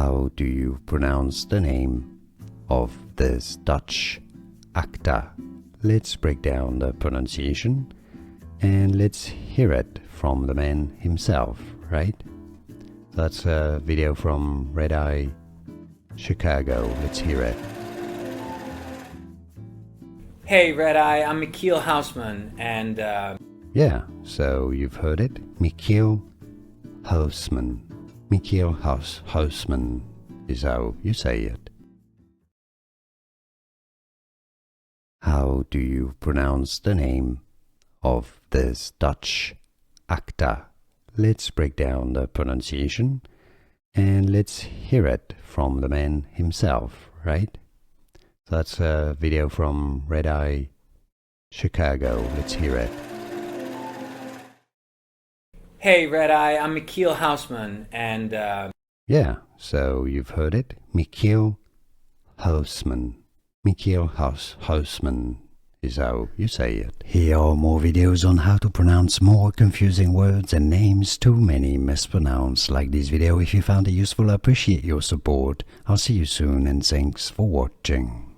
How do you pronounce the name of this Dutch actor? Let's break down the pronunciation and let's hear it from the man himself, right? That's a video from Red Eye Chicago. Let's hear it. Hey Red Eye, I'm Michiel Huisman, and Yeah, so you've heard it. Michiel Huisman. Michiel Huisman is how you say it. How do you pronounce the name of this Dutch actor? Let's break down the pronunciation and let's hear it from the man himself, right? That's a video from Red Eye Chicago. Let's hear it. hey Red Eye, I'm Michiel Huisman, and Yeah, so you've heard it. Michiel Huisman. Michiel Huisman is how you say it. Here are more videos on how to pronounce more confusing words and names too many mispronounced. Like this video if you found it useful. I appreciate your support. I'll see you soon and thanks for watching.